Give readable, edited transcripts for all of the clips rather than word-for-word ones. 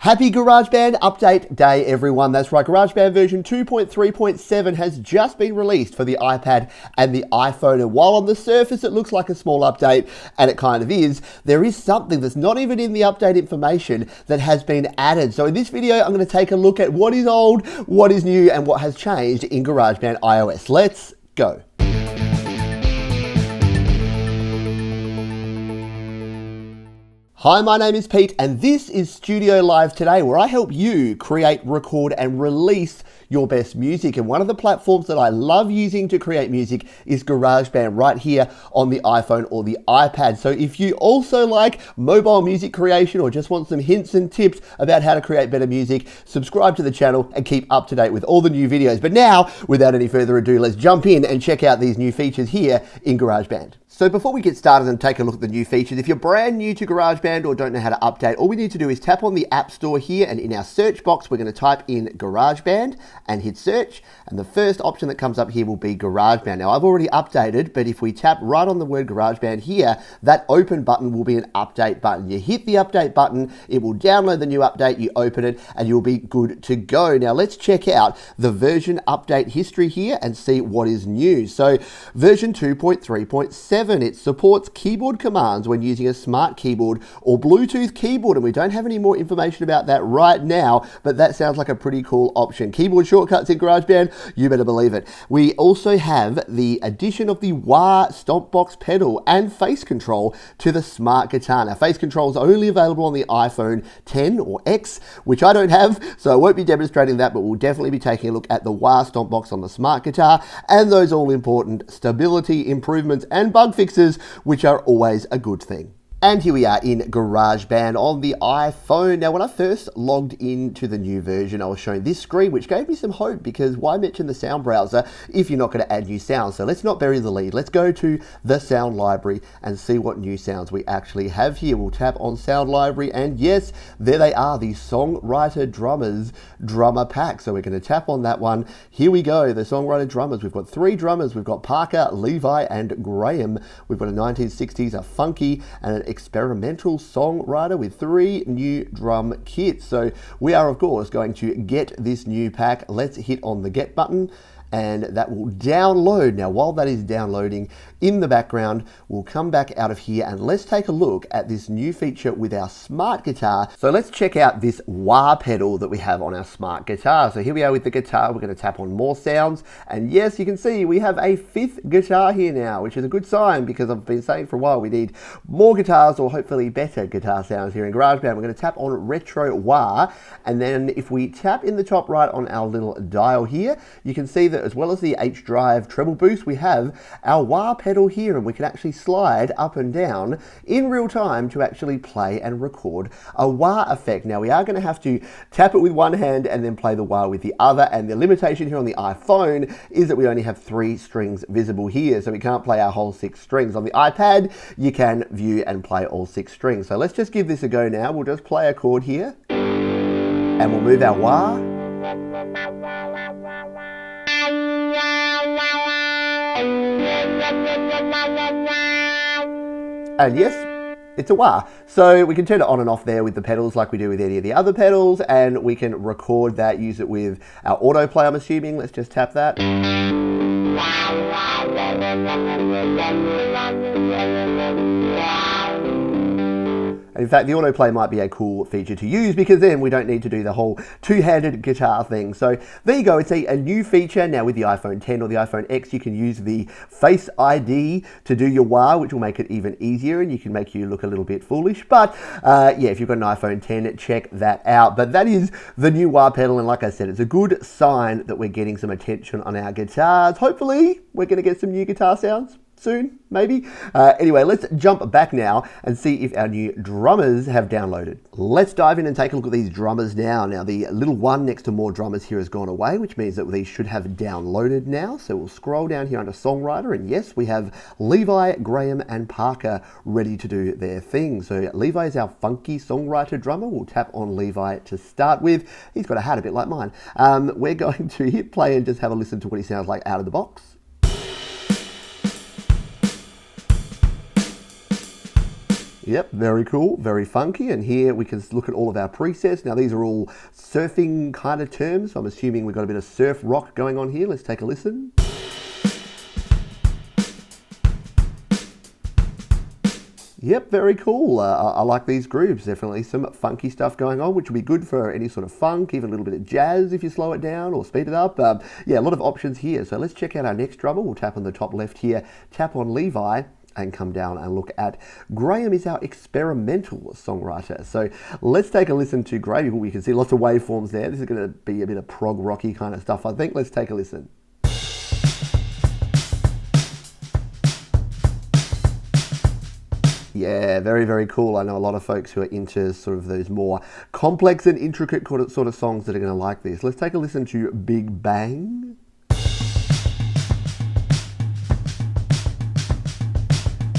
Happy GarageBand update day, everyone. That's right, GarageBand version 2.3.7 has just been released for the iPad and the iPhone. And while on the surface it looks like a small update, and it kind of is, there is something that's not even in the update information that has been added. So in this video, I'm going to take a look at what is old, what is new, and what has changed in GarageBand iOS. Let's go. Hi, my name is Pete, and this is Studio Live Today, where I help you create, record, and release your best music. And one of the platforms that I love using to create music is GarageBand right here on the iPhone or the iPad. So if you also like mobile music creation or just want some hints and tips about how to create better music, subscribe to the channel and keep up to date with all the new videos. But now, without any further ado, let's jump in and check out these new features here in GarageBand. So before we get started and take a look at the new features, if you're brand new to GarageBand or don't know how to update, all we need to do is tap on the App Store here, and in our search box, we're going to type in GarageBand and hit search. And the first option that comes up here will be GarageBand. Now, I've already updated, but if we tap right on the word GarageBand here, that open button will be an update button. You hit the update button, it will download the new update, you open it, and you'll be good to go. Now, let's check out the version update history here and see what is new. So, version 2.3.7. It supports keyboard commands when using a smart keyboard or Bluetooth keyboard, and we don't have any more information about that right now, but that sounds like a pretty cool option. Keyboard shortcuts in GarageBand, you better believe it. We also have the addition of the wah stompbox pedal and face control to the smart guitar. Now, face control is only available on the iPhone 10 or X, which I don't have, so I won't be demonstrating that, but we'll definitely be taking a look at the wah stompbox on the smart guitar and those all important stability improvements and bug fixes, which are always a good thing. And here we are in GarageBand on the iPhone. Now, when I first logged into the new version, I was shown this screen, which gave me some hope, because why mention the sound browser if you're not going to add new sounds? So let's not bury the lead. Let's go to the sound library and see what new sounds we actually have here. We'll tap on sound library, and yes, there they are, the Songwriter Drummers drummer pack. So we're going to tap on that one. Here we go, the Songwriter Drummers. We've got 3 drummers. We've got Parker, Levi, and Graham. We've got a 1960s, a funky, and an experimental songwriter with 3 new drum kits. So we are, of course, going to get this new pack. Let's hit on the get button, and that will download. Now, while that is downloading in the background, we'll come back out of here and let's take a look at this new feature with our smart guitar. So let's check out this wah pedal that we have on our smart guitar. So here we are with the guitar. We're going to tap on more sounds, and yes, you can see we have a 5th guitar here now, which is a good sign, because I've been saying for a while we need more guitars, or hopefully better guitar sounds here in GarageBand. We're going to tap on retro wah, and then if we tap in the top right on our little dial here, you can see that as well as the H drive treble boost, we have our wah pedal here, and we can actually slide up and down in real time to actually play and record a wah effect. Now, we are going to have to tap it with one hand and then play the wah with the other, and the limitation here on the iPhone is that we only have 3 strings visible here, so we can't play our whole 6 strings. On the iPad, you can view and play all 6 strings. So let's just give this a go now. We'll just play a chord here, and we'll move our wah. And yes, it's a wah. So we can turn it on and off there with the pedals like we do with any of the other pedals, and we can record that, use it with our autoplay, I'm assuming. Let's just tap that. In fact, the autoplay might be a cool feature to use, because then we don't need to do the whole 2-handed guitar thing. So there you go. It's a new feature. Now with the iPhone 10 or the iPhone X, you can use the Face ID to do your wah, which will make it even easier, and you can make you look a little bit foolish. But yeah, if you've got an iPhone 10, check that out. But that is the new wah pedal, and like I said, it's a good sign that we're getting some attention on our guitars. Hopefully, we're going to get some new guitar sounds soon, maybe. Anyway, let's jump back now and see if our new drummers have downloaded. Let's dive in and take a look at these drummers now. Now, the little one next to more drummers here has gone away, which means that these should have downloaded now. So we'll scroll down here under Songwriter, and yes, we have Levi, Graham, and Parker ready to do their thing. So Levi is our funky Songwriter drummer. We'll tap on Levi to start with. He's got a hat a bit like mine. We're going to hit play and just have a listen to what he sounds like out of the box. Yep, very cool, very funky. And here we can look at all of our presets. Now these are all surfing kind of terms. So I'm assuming we've got a bit of surf rock going on here. Let's take a listen. Yep, very cool. I like these grooves. Definitely some funky stuff going on, which will be good for any sort of funk, even a little bit of jazz if you slow it down or speed it up. Yeah, a lot of options here. So let's check out our next drummer. We'll tap on the top left here, tap on Levi, and come down and look at Graham is our experimental songwriter. So let's take a listen to Graham. We can see lots of waveforms there. This is going to be a bit of prog rocky kind of stuff, I think. Let's take a listen. Yeah, very, very cool. I know a lot of folks who are into sort of those more complex and intricate sort of songs that are going to like this. Let's take a listen to Big Bang.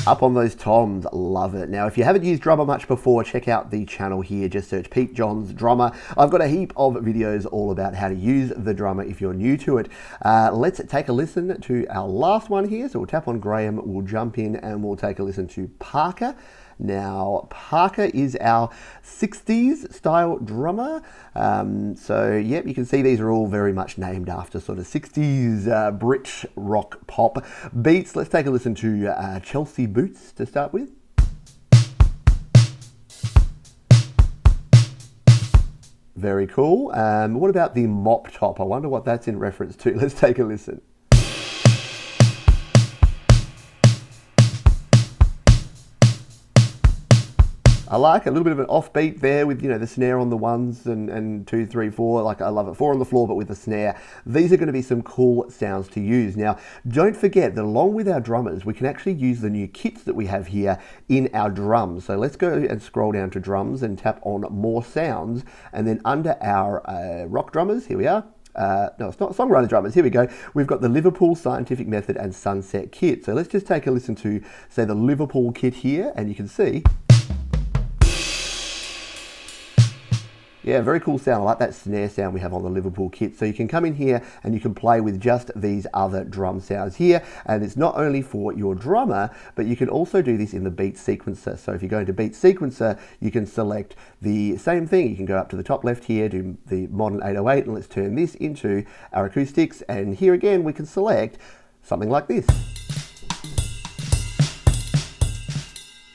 Up on those toms, love it. Now, if you haven't used Drummer much before, check out the channel here. Just search Pete Johns Drummer. I've got a heap of videos all about how to use the drummer if you're new to it. Let's take a listen to our last one here. So we'll tap on Graham, we'll jump in and we'll take a listen to Parker. Now, Parker is our 60s style drummer. So, yep, you can see these are all very much named after sort of 60s Brit rock pop beats. Let's take a listen to Chelsea Boots to start with. Very cool. What about the mop top? I wonder what that's in reference to. Let's take a listen. I like a little bit of an offbeat there with, you know, the snare on the ones and 2, 3, 4. Like, I love it. 4 on the floor, but with the snare. These are going to be some cool sounds to use. Now, don't forget that along with our drummers, we can actually use the new kits that we have here in our drums. So let's go and scroll down to drums and tap on more sounds. And then under our rock drummers, here we are. No, it's not Songwriter Drummers. Here we go. We've got the Liverpool Scientific Method and Sunset kit. So let's just take a listen to, say, the Liverpool kit here. And you can see... Yeah, very cool sound. I like that snare sound we have on the Liverpool kit. So you can come in here and you can play with just these other drum sounds here. And it's not only for your drummer, but you can also do this in the beat sequencer. So if you go into beat sequencer, you can select the same thing. You can go up to the top left here, do the modern 808, and let's turn this into our acoustics. And here again, we can select something like this.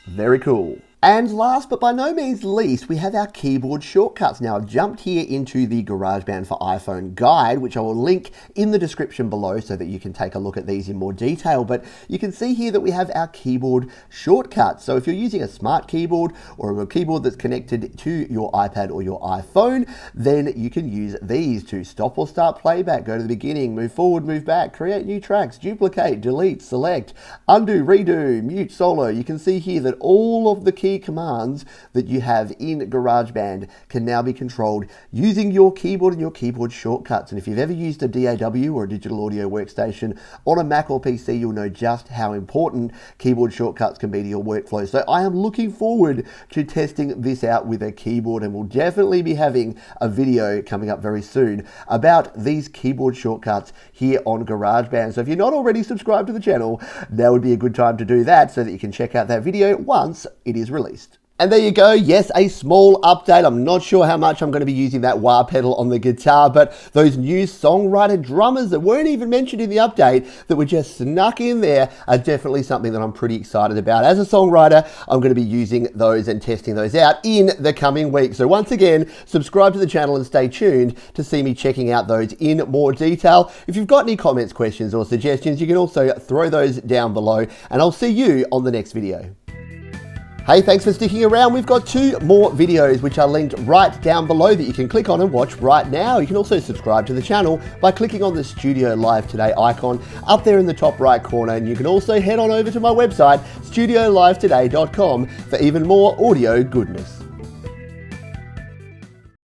Very cool. And last but by no means least, we have our keyboard shortcuts. Now, I've jumped here into the GarageBand for iPhone guide, which I will link in the description below so that you can take a look at these in more detail. But you can see here that we have our keyboard shortcuts. So if you're using a smart keyboard or a keyboard that's connected to your iPad or your iPhone, then you can use these to stop or start playback, go to the beginning, move forward, move back, create new tracks, duplicate, delete, select, undo, redo, mute, solo. You can see here that all of the key commands that you have in GarageBand can now be controlled using your keyboard and your keyboard shortcuts. And if you've ever used a DAW or a digital audio workstation on a Mac or PC, you'll know just how important keyboard shortcuts can be to your workflow. So I am looking forward to testing this out with a keyboard, and we'll definitely be having a video coming up very soon about these keyboard shortcuts here on GarageBand. So if you're not already subscribed to the channel, now would be a good time to do that so that you can check out that video once it is released. And there you go. Yes, a small update. I'm not sure how much I'm going to be using that wah pedal on the guitar, but those new Songwriter Drummers that weren't even mentioned in the update that were just snuck in there are definitely something that I'm pretty excited about. As a songwriter, I'm going to be using those and testing those out in the coming weeks. So once again, subscribe to the channel and stay tuned to see me checking out those in more detail. If you've got any comments, questions, or suggestions, you can also throw those down below, and I'll see you on the next video. Hey, thanks for sticking around. We've got 2 more videos which are linked right down below that you can click on and watch right now. You can also subscribe to the channel by clicking on the Studio Live Today icon up there in the top right corner. And you can also head on over to my website, studiolivetoday.com, for even more audio goodness.